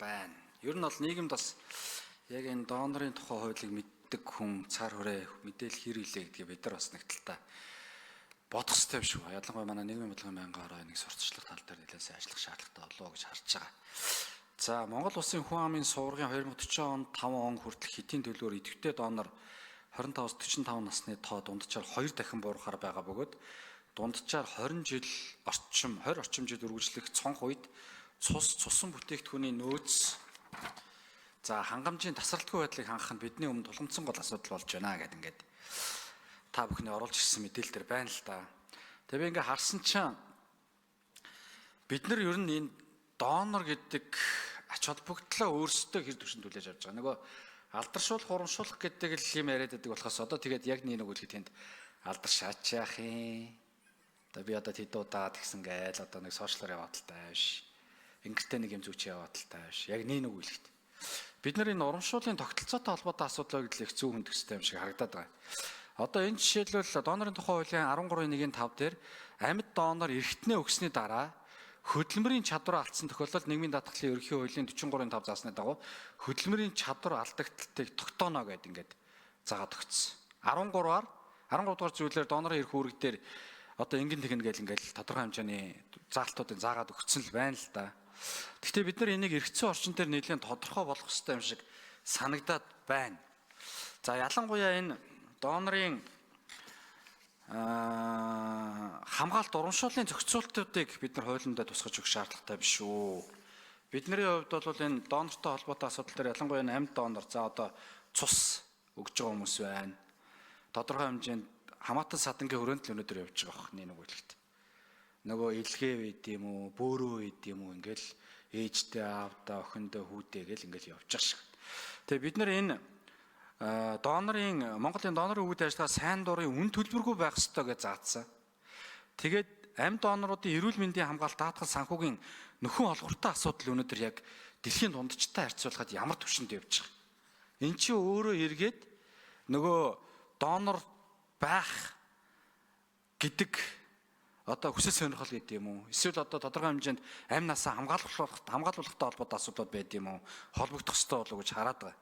байна. Ер нь бол нийгэмд бас яг энэ донорын тухай хуулийг мэддэг хүн цаар хүрээ мэдээлэл хэрэглээ гэдгийг бид нар бас нэг талдаа бодох хэрэгтэй юм шүү. Ялангуяа манай нийгмийн бодлогын байнгын орой нэг сурталчлах тал дээр нэлээд сайн ажиллах шаардлагатай болов гэж харж байгаа. За Монгол Улсын хүн амын сургын 2040 он 5 он хүртэл хэтийн төлөвөөр идэвхтэй донор 25-45 насны тоо дунджаар 2 дахин буурахаар байгаа бөгөөд дунджаар 20 орчим жил үргэлжлэх цонх үед цусан бүтээгдэхүүний нөөц за хангамжийн тасралтгүй байдлыг хангах нь бидний өмнө тулгымдсан гол асуудал болж байна гэдэг ингээд та бүхний оруулж ирсэн мэдээлэл төр байна л да. Тэгээ би ингээд харсан чинь бид нар ер нь энэ донор гэдэг ач холбогдлоо өөрсдөө хэр төвшөнд хүлээж авч байгаа. Нөгөө алдаршуулах, урамшуулах гэдэг л юм яриад байдаг болохоос одоо тэгээд яг нэг үлэхэд тэнд алдаршаач яах юм. Одоо би одоо тэд удаад гэсэн гээл одоо нэг сошиалар яваад талтай биш. Ингэртэй нэг юм зүч яваад талтай биш. Яг нэг үлэхэд. Бид нар энэ урамшууллын тогтолцоотой холбоотой асуудал гэдэл их зөв хүндэгстэй юм шиг харагдаад байгаа. Одоо энэ жишээлбэл донорын тухай хуулийн 13.1-5 дээр амьд донор эргэтнээ өгсөний дараа хөдөлмөрийн чадвар алдсан тохиолдолд нийгмийн даатгалын ерөнхий хуулийн 43.5 заасны дагуу хөдөлмөрийн чадвар алдагдлыг тогтооно гэдэг ингээд заагаад өгсөн. 13 дугаар зүйлээр донорын эрх үүрэг дээр одоо ингэн тэгнэ гэл ингээл тодорхой хэмжээний заалтуудыг заагаад өгсөн л байна л да. Гэхдээ бид нар энийг эргэцсэн орчин дээр нэлээд тодорхой болгох хэрэгтэй юм шиг санагдаад байна. За ялангуяа энэ донорын хамгаалалт урамшууллын зохицуултуудыг бид нар хуулиндаа тусгаж өгөх шаардлагатай биш үү. Бидний хувьд бол энэ донортой холбоотой асуудал дээр ялангуяа амьд донор за одоо цус өгж байгаа хүмүүс байна. Тодорхой хэмжээнд хамаатан садангийн хүрээнд л өнөөдөр явж байгаа бохны нэг үлэгт. Нөгөө илгээ байд юм уу, бөөрөө байд юм уу ингээл ээжтэй, аавдаа, охиндоо, хүүдээ гэл ингээл явж байгаа шиг. Тэгээ бид нар энэ Монголын донорын өвөд ажиллагаа сайн дурын үн төлбөргүй байх ёстой гэж заасан. Тэгээд амьд доноруудын эрүүл мэндийн хамгаалалт даатгал санхүүгийн нөхөн олгортой асуудал өнөөдөр яг дэлхийн дундчтай харьцуулахад ямар түвшинд явж байгаа. Эн чинь өөрөө эргээд нөгөө донор байх гэдэг одоо хүсэл сонирхол гэдэг юм уу? Эсвэл одоо тодорхой хэмжээнд амь насаа хамгаалуулахтай холбоотой асуудал байд юм уу? Холбогдох ёстой болов уу гэж хараад байгаа.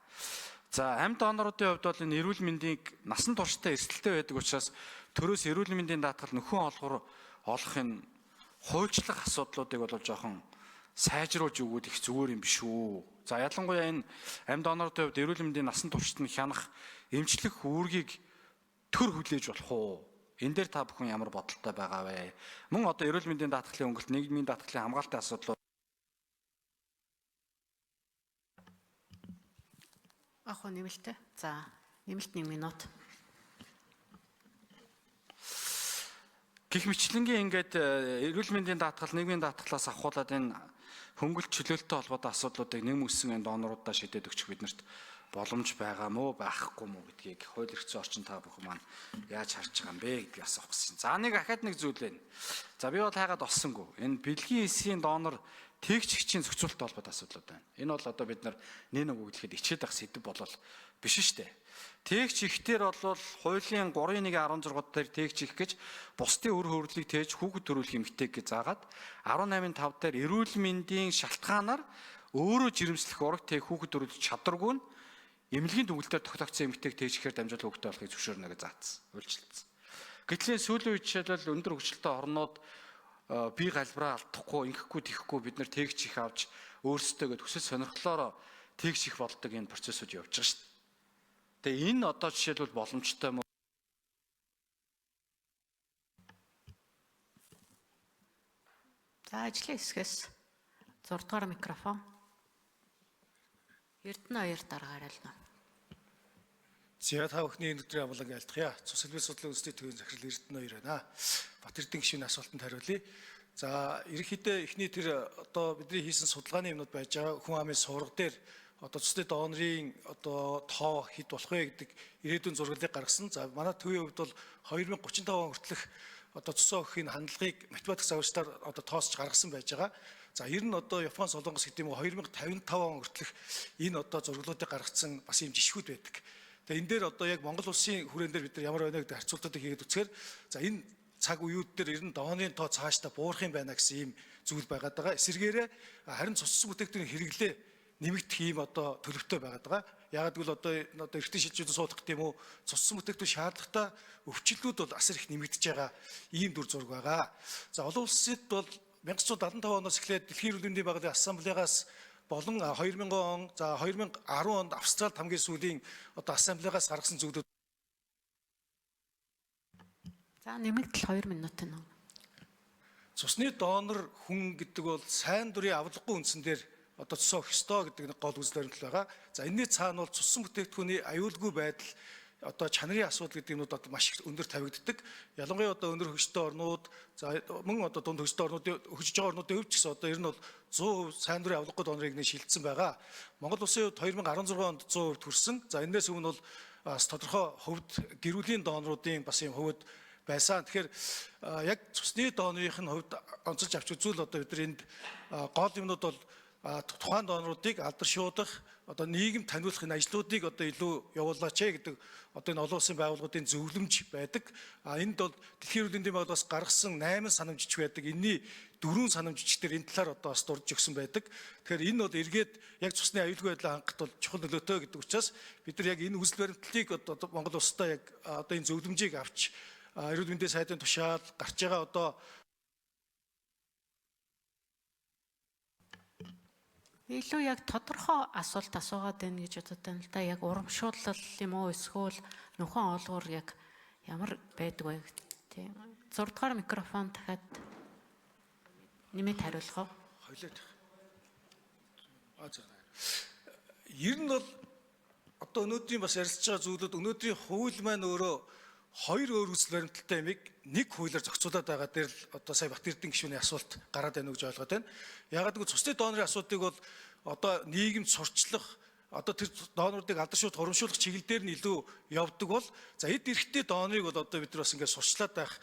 За амьд доноруудын хувьд бол энэ эрүүл мэндийг насан туршдаа эрсдэлтэй байдаг учраас төрөөс эрүүл мэндийн даатгал нөхөн олгор олох энэ хуульчлах асуудлуудыг бол жоохон сайжруулж өгвөл их зүгээр юм биш үү. За ялангуяа энэ амьд доноруудын хувьд эрүүл мэндийн насан туршид нь хянах эмчлэх үүргийг төр хүлээж болох уу? Энэ дээр та бүхэн ямар бодолтой байгаа вэ? Мөн одоо эрүүл мэндийн даатгалын өнгөлт нийгмийн даатгалын хамгаалтын асуудлууд Ах уу нэмэлтээ. За нэмэлт 1 минут. Гэх мэтлэнгийн ингээд эрүүл мэндийн даатгал нийгмийн даатгалаас авахуулаад энэ хөнгөлт чөлөөлтөй холбоотой асуудлуудыг нэмэгдсэн энэ доноруудаа шийдээд өгчих биднэрт боломж байгаа мó байхгүй мó гэдгийг хууль эрхцэн орчин та бүхэн маань яаж харж байгаа юм бэ гэдгийг асуух гэсэн. За нэг ахаад нэг зүйл байна. За би бол хайгаад олсонгүй. Энэ бэлгийн эсгийн донор тээгчигчийн зохицуулалттай холбоотой асуудлууд байна. Энэ бол одоо бид нар нэг үгэлэхэд ичээд ах сэдв болол биш шүү дээ. Тээгч ихтер бол хуулийн 3.1.16 дээр тээгч их гэж бусдын өр хөврөлийг тээж хүүхэд төрүүлэх эмэгтэйг гэж заагаад 18.5 дээр эрүүл мэндийн шалтгаанаар өөрөө жирэмслэх ураг тээг хүүхэд төрүүлэх чадваргүй нь эмнэлгийн дүгнэлтээр тогтоогдсон эмэгтэйг тээжихээр дамжуулан хүүхдээ болохыг зөвшөөрнө гэж заасан. Үйлчлэлсэн. Гэтэл сүүлийн үед жишээлбэл өндөр хөгжилтэй орнууд би галбраа алдахгүй, ингэхгүй тийхгүй бид нар тээгч их авч өөрсдөө гэд хүсэл сонирхлоороо тээгч их болдог энэ процессыг явж байгаа шүү дээ. Тэгээ энэ одоо жишээлбэл боломжтой юм уу? За ажлын хэсгээс 6 дугаар микрофон. Эрдэнэ хоёр дараагаар л нөө. За та бүхний өнөөдрийн амлаг айлтгая. Цус хэлбэр судлалын үндэсний төвийн захирал Эрдэнэ хоёр байна. Бат Эрдэнэ гишүүний асуултанд хариулъя. За ерөнхийдөө эхний тэр одоо бидний хийсэн судалгааны юмнууд байж байгаа хүн амын сурга дээр одоо цусны донорын одоо тоо хэд болох вэ гэдэг ирээдүйн зургалыг гаргасан. За манай төвийн хувьд бол 2035 он хүртэлх одоо цусан өгөхийн хандлагыг математик загварчдаар одоо тоосч гаргасан байж байгаа. За ер нь одоо Япон Солонгос гэдэг юм уу 2055 он хүртэлх энэ одоо зурглуудыг гаргацсан бас юм жишгүүд байдаг. Тэгээ энэ дээр одоо яг Монгол улсын хүрээн дээр бид нар ямар байна гэдэг харьцуултуудыг хийгээд үзэхээр за энэ цаг үеуд дээр ер нь дооны тоо цаашдаа буурах юм байна гэсэн ийм зүйл байгаад байгаа. Эсвэргээрээ харин цуссан бүтээгдэхүүн хэрэглээ нэмэгдэх ийм одоо төлөвтэй байгаад байгаа. Яг гэвэл одоо эртний шилжүүлэн суулгах гэдэм үү, цуссан бүтээгдэхүүн шаардлагатай өвчлөлүүд бол асар их нэмэгдэж байгаа ийм дүр зураг байгаа. За олон улсад бол 1975 оноос эхлээд Дэлхийн эрүүл мэндийн байгууллагын ассамблеагаас болон 2000 он, за 2010 онд Австралид хамгийн сүүлийн одоо ассамблеагаас гаргасан зүйлүүд. За нэмэгдэл 2 минутын нэг. Цусны донор хүн гэдэг бол сайн дурын авлаггүй үндсэн дээр одоо цусоо өгөх ёстой гэдэг нэг гол үзэл баримтал байгаа. За энэний цаана бол цуссан бүтээгдэхүүний аюулгүй байдал, одоо чанарын асуудал гэдэг юмнууд одоо маш их өндөр тавигддаг. Ялангуяа одоо өндөр хөгжтэй орнууд, за мөн одоо дунд хөгжтэй орнуудын хөгжиж байгаа орнуудын хувьд ч гэсэн одоо ер нь бол 100% сайн дурын авлаггүй донорыг нэ шилжсэн байгаа. Монгол улсын хувьд 2016 онд 100% төрсөн. За энэс өмнө бол бас тодорхой хувьд гэрүүлийн доноруудын бас юм хувьд байсан. Тэгэхээр яг цусны донорын хувьд онцолж авч үзвэл одоо бид энд гол юмнууд бол тухайн доноруудыг алдаршуулах, одоо нийгэм таниулах энэ ажлуудыг одоо илүү явуулаач гэдэг одоо энэ олон улсын байгууллагуудын зөвлөмж байдаг. Энд бол Дэлхийн эрүүл мэндийн байгууллагаас гаргасан 8 санамжич байдаг. Энэний 4 санамжчдэр энэ талаар одоо бас дурж өгсөн байдаг. Тэгэхээр энэ бол эргээд яг цусны аюулгүй байдлаа хангахад бол чухал нөлөөтэй гэдэг учраас бид нар яг энэ үзэл баримтлалыг одоо Монгол улстай яг одоо энэ зөвлөмжийг авч эрүүл мэндийн сайдын тушаал гарч байгаа одоо Илүү яг тодорхой асуулт асуугаад байна гэж бодод байна л да. Яг урамшуулал юм уу эсвэл нөхөн олгоор яг ямар байдаг вэ? Тийм. 6 дугаар микрофон дахиад нэмээд хариулах уу? хойлоод. Ер нь бол одоо өнөөдрийн бас ярилцж байгаа зүйлүүд өнөөдрийн хууль маань өөрөө хоёр өөр үзэл баримталтай юмыг нэг хуулиар зохицуулаад байгаа дээр л одоо сая Батэрдэн гишүүний асуулт гараад байна гэж ойлгоод байна. Ягаад гэвэл цусны донорын асуудыг бол одоо нийгэмд сурчлах, одоо тэр доноруудыг алдаршуулах, урамшуулах чиглэл дээр нь илүү явдаг бол за эд эрхтэй донорыг бол одоо бид нар бас ингээд сурчлаад байх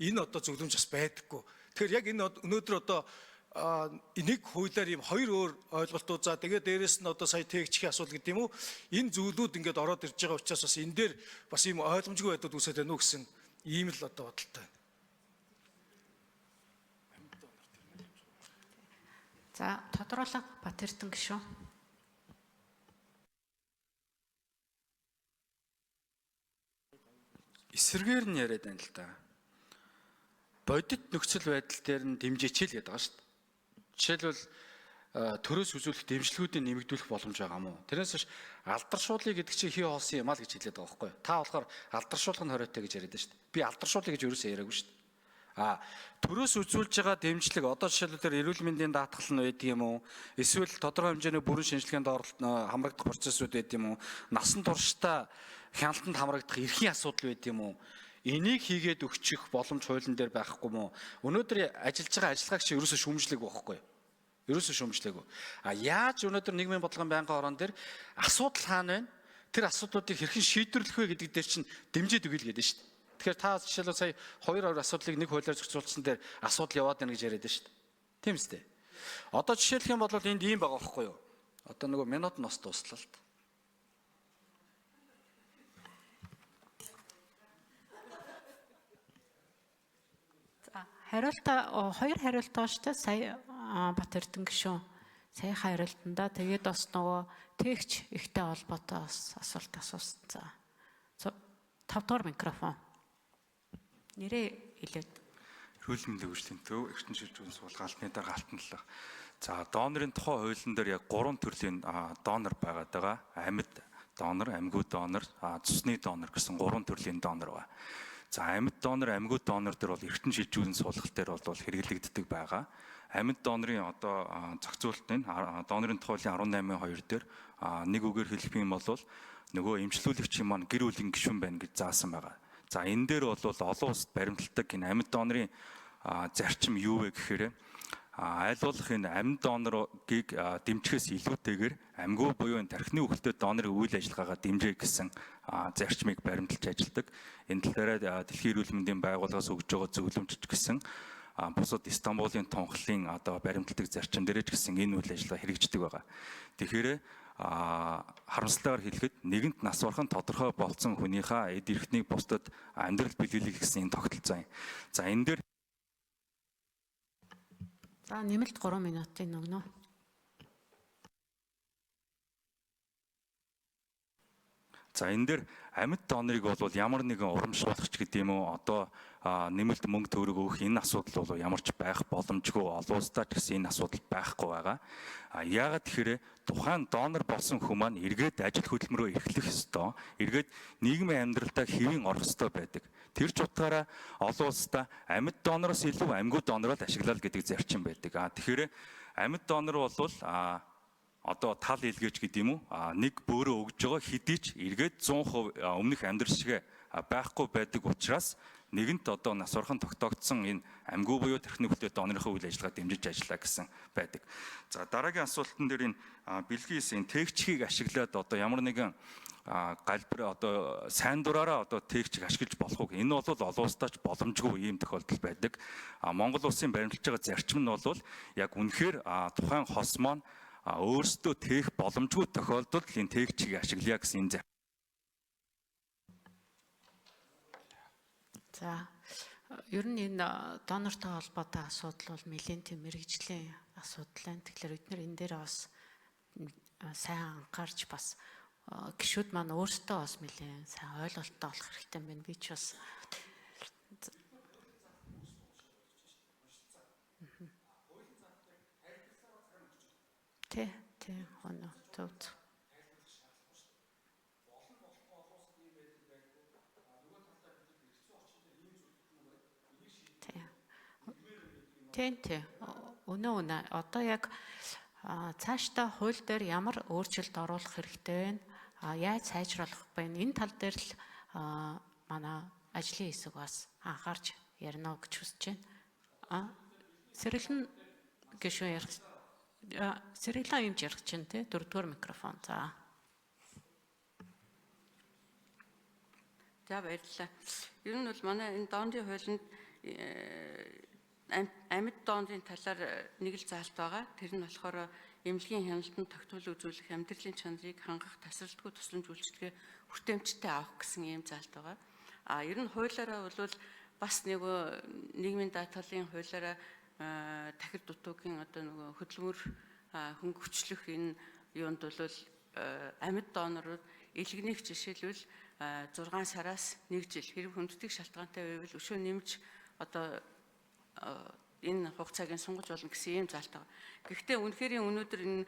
энэ одоо зөвлөмж бас байдаггүй. Тэгэхээр яг энэ өнөөдөр одоо нэг хуулиар ийм хоёр өөр ойлголтууд за тэгээд дээрэс нь одоо сая тээгчхийн асуудал гэдэг юм уу энэ зүйлүүд ингээд ороод ирж байгаа учраас бас энэ дээр бас ийм ойлгомжгүй байдлууд үүсэж байна уу гэсэн ийм л одоо бодолтой. За тодруулах Батэрдэн гишүүн. Эсрэгээр нь яриад байна л да. Бодит нөхцөл байдал дээр нь дэмжээч л гэдэг байгаа шүү дээ. Жишээлбэл төрөөс үзүүлэх дэмжлэгүүдийг нэмэгдүүлэх боломж байгаа мó. Тэрнээс биш алдаршуулъя гэдэг чинь хий хоосон юм аа л гэж хэлээд байгаа байхгүй юу? Та болохоор алдаршуулах нь хориотой гэж яриад байна шүү дээ. Би алдаршуулъя гэж ерөөсөө яриаггүй шүү дээ. Төрөөс үзүүлж байгаа дэмжлэг одоо жишээлбэл эрүүл мэндийн даатгал нь байдаг юм уу? Эсвэл тодорхой хэмжээний бүрэн шинжилгээнд хамрагдах процессууд байдаг юм уу? Насан туршдаа хяналтанд хамрагдах эрхийн асуудал байдаг юм уу? Энийг хийгээд өгчих боломж хуулийн дээр байхгүй мó. Өнөөдөр ажиллаж байгаа ажиллагаач ерөөсөө шүүмжлэг байхгүй юу? Ерөөсөө шүүмжлэг. Яаж өнөөдөр нийгмийн бодлогын байнгын орон дээр асуудал хаана байна? Тэр асуудлуудыг хэрхэн шийдвэрлэх вэ гэдэг дээр чинь дэмжиж өгье л гэдэг шүү дээ. Тэгэхээр та жишээлбэл сая хоёр асуудлыг нэг хуулиар зохицуулсан дээр асуудал яваад байна гэж яриад байна шүү дээ. Тийм үстэй. Одоо жишээлх юм бол энд ийм байгаа байхгүй юу? Одоо нөгөө минут нь бас дуслаа л та. Хоёр хариулт байгаа шүү дээ. Сая Батэрдэн гишүүн сая хариултандаа тэгээд бас нөгөө тэгч ихтэй холбоотой бас асуулт асуусан. За 5 дугаар микрофон. Нэрээ хэлээд. Эрүүл мэндийн хөгжлийн төв эрчим шилжүүлэн суулгаалтны дараа алтналах. За донорын тухай хуулийн дээр яг 3 төрлийн донор байгаад байгаа. Амьд донор, амьгүй донор, цусны донор гэсэн 3 төрлийн донор байна. За амьд донор, амьгүй донор дээр бол эрчим шилжүүлэн суулгалт дээр бол хэрэглэгддэг байгаа. Амьд донорын одоо зохицуултын донорын тухай хуулийн 18/2 дээр нэг үгээр хэлэх юм бол нөгөө эмчлүүлэгчийн маань гэр бүлийн гишүүн байна гэж заасан байгаа. За энэ дээр бол олон улсад баримталдаг энэ амьд донорын зарчим юу вэ гэхээр аль болох энэ амьд донорыг дэмжихээс илүүтэйгээр амьгүй буюу энэ тархины үхэлтэй донорын үйл ажиллагаагаа дэмжих гэсэн зарчмыг баримталж ажилладаг. Энэ талаараа Дэлхийн эрүүл мэндийн байгууллагаас өгж байгаа зөвлөмж гэсэн бусад Стамбулын тунхлын одоо баримталдаг зарчим дээрээ ч гэсэн энэ үйл ажиллагаа хэрэгждэг байгаа. Тэгэхээр харамсалтайгаар хэлэхэд нэгэнт нас бархан тодорхой болцсон хүнийхээ эд эрхтнийг бусдад амьдрал биелүүлэх гэсэн энэ тогтолцоо юм. За энэ дээр За нэмэлт 3 минутын өгнө. За энэ дээр амьд донорыг бол ямар нэгэн урамшуулагч гэдэг юм уу одоо нэмэлт мөнгө төгрөг өгөх энэ асуудал бол ямар ч байх боломжгүй, олон улсдаа ч гэсэн энэ асуудал байхгүй байгаа. Яагаад тэгэхээр тухайн донор болсон хүн маань эргээд ажил хөдөлмөрөөр эрхлэх ёстой, эргээд нийгмийн амьдралдаа хэвийн орох ёстой байдаг. Тэр ч утгаараа олон улсдаа амьд донороос илүү амьгүй донороо ашиглал гэдэг зарчим байдаг. Тэгэхээр амьд донор бол одоо тал илгээж гэдэг юм уу нэг бөөрөө өгж байгаа хэдий ч эргээд 100% өмнөх амьдрал шиг байхгүй байдаг учраас нэгэнт одоо нас орхон тогтоогдсон энэ амьгүй буюу тархины бүтээл донорын үйл ажиллагаа дэмжиж ажиллаа гэсэн байдаг. За дараагийн асуултан дээр энэ бэлгээс энэ тээгчхийг ашиглаад одоо ямар нэгэн галбар одоо сайн дураараа одоо тээгчийг ашиглаж болох уу? Энэ бол олон улсдаач боломжгүй ийм тохиолдол байдаг. Монгол улсын баримталж байгаа зарчим нь бол яг үнэхээр тухайн хос маань өөрсдөө тээх боломжгүй тохиолдолд энэ тээгчийг ашиглая гэсэн энэ. За ер нь энэ донортой холбоотой асуудал бол нэлээд тийм мэрэгжлийн асуудал байна. Тэгэхээр бид нар энэ дээр бас сайн анхаарч бас гишүүд маань өөрсдөө бас нэлээд сайн ойлголттой болох хэрэгтэй байна. Би ч бас Тэ оноо төвд. Тэ. Өнөө одоо яг цаашдаа хууль дээр ямар өөрчлөлт оруулах хэрэгтэй вэ? Яаж сайжруулах вэ? Энэ тал дээр л манай ажлын хэсэг бас анхаарч ярина гэж хүсэж байна. Сэргэлэн гишүүн ярих. Сэргэлэн юмж ярих чинь тий 4-р микрофон. За баярлалаа. Ер нь бол манай энэ доондын хуулинд амьд доондын талаар нэг л заалт байгаа. Тэр нь болохоор эмнэлгийн хяналтанд тогтвол үзүүлэх амьдралын чанарыг хангах тасралтгүй тусламж үйлчилгээ хүртээмжтэй авах гэсэн ийм заалт байгаа. Ер нь хуулиараа бол бас нийгмийн даатгалын хуулиараа тахил дутуугийн одоо хөдөлмөр хөнгөвчлөх энэ юунд бол амьд донорууд илгэнийг жишээлбэл 6 сараас 1 жил хэрэг хүндэтгэх шалтгаантай байвал өшөө нэмж одоо энэ хугацааг сунгаж болно гэсэн ийм заалт байгаа. Гэхдээ үнэхээр өнөөдөр энэ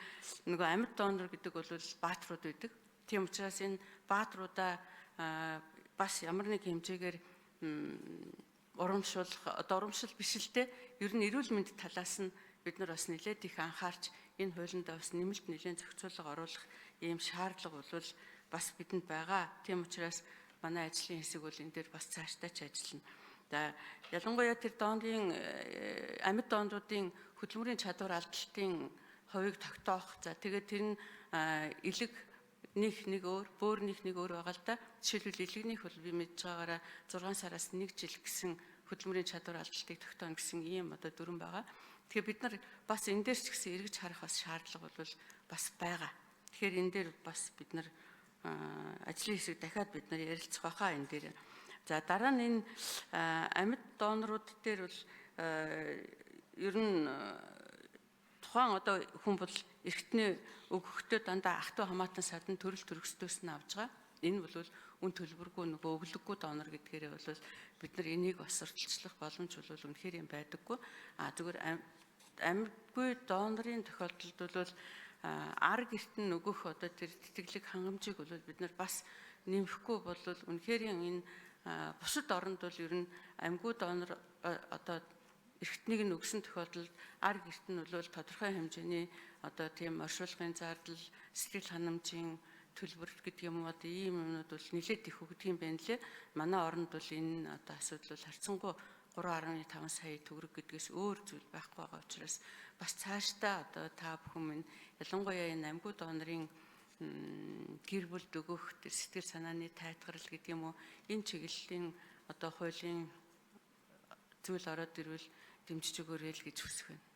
амьд донор гэдэг бол бааtruуд байдаг. Тийм учраас энэ бааtruудаа бас ямар нэг хэмжээгээр урамшил биш л дээ. Ер нь эрүүл мэнд талаас нь бид нар бас нэлээд их анхаарч энэ хуулиндаа бас нэмэлт нэлээд зохицуулга оруулах ийм шаардлага бол бас бидэнд байгаа. Тийм учраас манай ажлын хэсэг бол энэ дээр бас цаашдаа ч ажиллана. За ялангуяа тэр доондын амьд доондуудын хөдөлмөрийн чадвар алдалтын хувийг тогтоох. За тэгээд тэр нь илэг нэг өөр, бөөр нэг өөр байгаа л да. Жишээлбэл илэгнийх бол би мэдж байгаагаараа 6 сараас 1 жил гэсэн хөдөлмөрийн чадвар алдалтыг тогтооно гэсэн ийм одоо дүрэн байгаа. Тэгэхээр бид нар бас энэ дээр ч гэсэн эргэж харах бас шаардлага бол бас байгаа. Тэгэхээр энэ дээр бас бид нар ажлын хэсэг дахиад бид нар ярилцах байхаа энэ дээр. За дараа нь энэ амьд донорууд дээр бол ер нь тухайн одоо хүн бол эргэтний өгөхдөө дандаа ах トゥ хамаатан садан төрөл төрөстөөс нь авж байгаа. Энэ бол үн төлбөргүй өглөггүй донор гэдгээрээ бол бид нар энийг бас сурталчлах боломж бол үнэхээр юм байдаггүй. Зүгээр амьдгүй донорын тохиолдолд бол ар гэрт нь өгөх одоо тэр тэтгэлэг хангамжийг бол бид нар бас нэмэхгүй бол үнэхээр энэ бусад оронд бол ер нь амьгүй донор одоо эргэтнийг нь өгсөн тохиолдолд ар гэрт нь бол тодорхой хэмжээний одоо тийм оршуулгын зардал, сэтгэл ханамжийн төлбөр гэдэг юм одоо ийм юмнууд бол нэлээд их өгдөг юм байна лээ. Манай оронд бол энэ одоо асуудал бол харьцангуй 3.5 сая төгрөг гэдгээс өөр зүйл байхгүй байгаа учраас бас цаашдаа одоо та бүхэн минь ялангуяа энэ амьгүй донорын гэр бүлд өгөх сэтгэл санааны тайтгарал гэдэг юм уу энэ чиглэлийн одоо хуулийн зүйл ороод ирвэл дэмжиж өгөөрэй л гэж хүсэх байна.